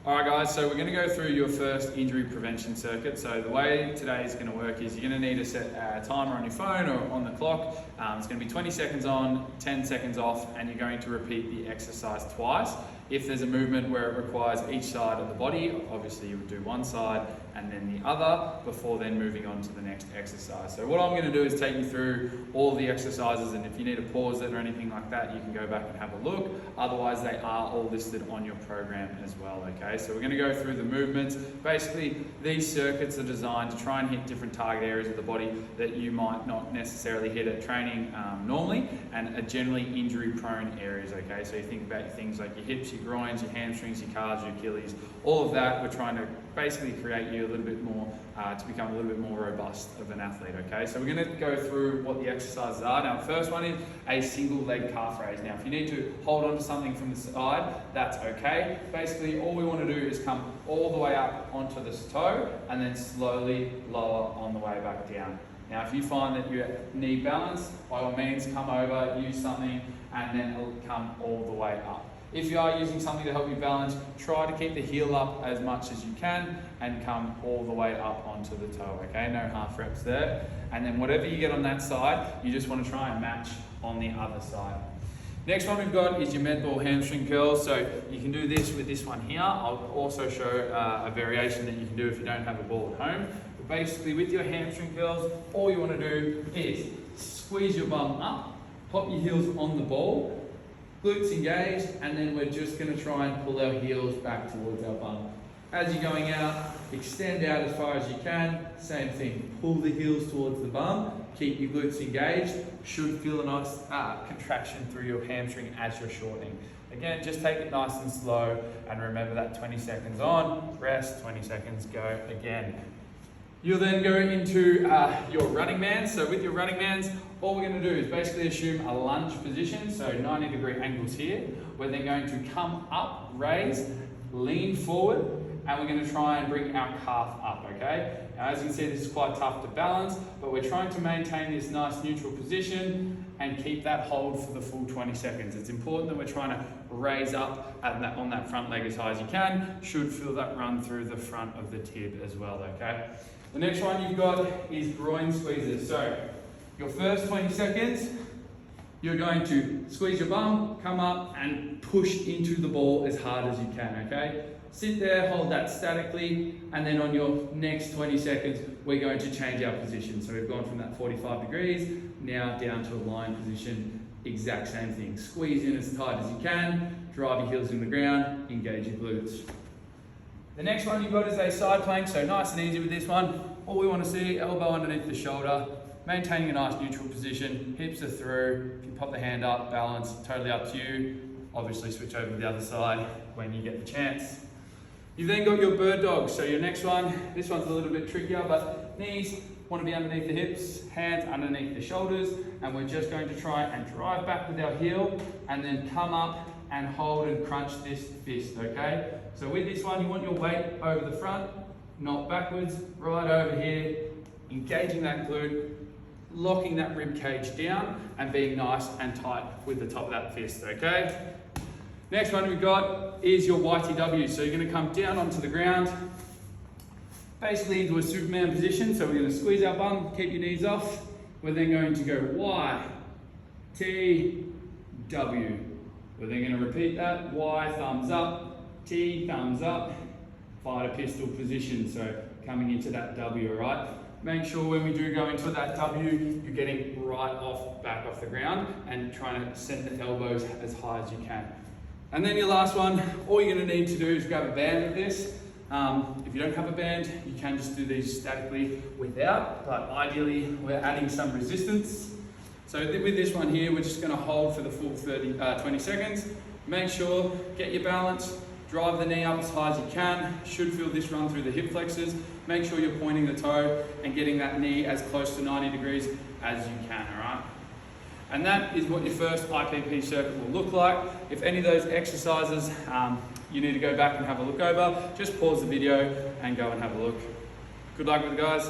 Alright guys, so we're going to go through your first injury prevention circuit. So the way today is going to work is you're going to need to set a timer on your phone or on the clock. It's going to be 20 seconds on, 10 seconds off, and you're going to repeat the exercise twice. If there's a movement where it requires each side of the body, obviously you would do one side and then the other before then moving on to the next exercise. So what I'm going to do is take you through all the exercises, and if you need to pause it or anything like that, you can go back and have a look. Otherwise, they are all listed on your program as well, okay? So we're going to go through the movements. Basically, these circuits are designed to try and hit different target areas of the body that you might not necessarily hit at training normally, and are generally injury-prone areas, okay? So you think about things like your hips, your groins, your hamstrings, your calves, your Achilles, all of that. We're trying to basically create you a little bit more, to become a little bit more robust of an athlete, okay? So we're going to go through what the exercises are. Now, the first one is a single leg calf raise. Now, if you need to hold on to something from the side, that's okay. Basically, all we want to do is come all the way up onto this toe and then slowly lower on the way back down. Now, if you find that you need balance, by all means, come over, use something, and then it'll come all the way up. If you are using something to help you balance, try to keep the heel up as much as you can and come all the way up onto the toe, okay? No half reps there. And then whatever you get on that side, you just want to try and match on the other side. Next one we've got is your med ball hamstring curls. So you can do this with this one here. I'll also show a variation that you can do if you don't have a ball at home. But basically with your hamstring curls, all you want to do is squeeze your bum up, pop your heels on the ball, glutes engaged, and then we're just going to try and pull our heels back towards our bum. As you're going out, extend out as far as you can. Same thing, pull the heels towards the bum, keep your glutes engaged. Should feel a nice contraction through your hamstring as you're shortening. Again, just take it nice and slow, and remember that 20 seconds on, rest, 20 seconds, go again. You'll then go into your running man. So with your running mans, all we're going to do is basically assume a lunge position, so 90-degree angles here. We're then going to come up, raise, lean forward, and we're going to try and bring our calf up, okay? Now, as you can see, this is quite tough to balance, but we're trying to maintain this nice neutral position and keep that hold for the full 20 seconds. It's important that we're trying to raise up on that front leg as high as you can. Should feel that run through the front of the tib as well, okay? The next one you've got is groin squeezes. So your first 20 seconds, you're going to squeeze your bum, come up and push into the ball as hard as you can, okay? Sit there, hold that statically, and then on your next 20 seconds, we're going to change our position. So we've gone from that 45 degrees, now down to a lying position, exact same thing. Squeeze in as tight as you can, drive your heels in the ground, engage your glutes. The next one you've got is a side plank, so nice and easy with this one. All we want to see, elbow underneath the shoulder, maintaining a nice neutral position, hips are through. If you pop the hand up, balance, totally up to you. Obviously switch over to the other side when you get the chance. You've then got your bird dogs. So your next one, this one's a little bit trickier, but knees want to be underneath the hips, hands underneath the shoulders, and we're just going to try and drive back with our heel and then come up and hold and crunch this fist, okay? So with this one, you want your weight over the front, not backwards, right over here, engaging that glute, locking that rib cage down, and being nice and tight with the top of that fist, okay? Next one we've got is your YTW. So you're gonna come down onto the ground, basically into a Superman position. So we're gonna squeeze our bum, keep your knees off. We're then going to go Y, T, W. We're then going to repeat that. Y, thumbs up, T, thumbs up, fighter pistol position. So coming into that W, all right? Make sure when we do go into that W, you're getting right back off the ground and trying to send the elbows as high as you can. And then your last one, all you're going to need to do is grab a band of this. If you don't have a band, you can just do these statically without, but ideally we're adding some resistance. So with this one here, we're just going to hold for the full 20 seconds. Make sure, get your balance, drive the knee up as high as you can. Should feel this run through the hip flexors. Make sure you're pointing the toe and getting that knee as close to 90 degrees as you can, all right? And that is what your first IPP circuit will look like. If any of those exercises you need to go back and have a look over, just pause the video and go and have a look. Good luck with it, guys.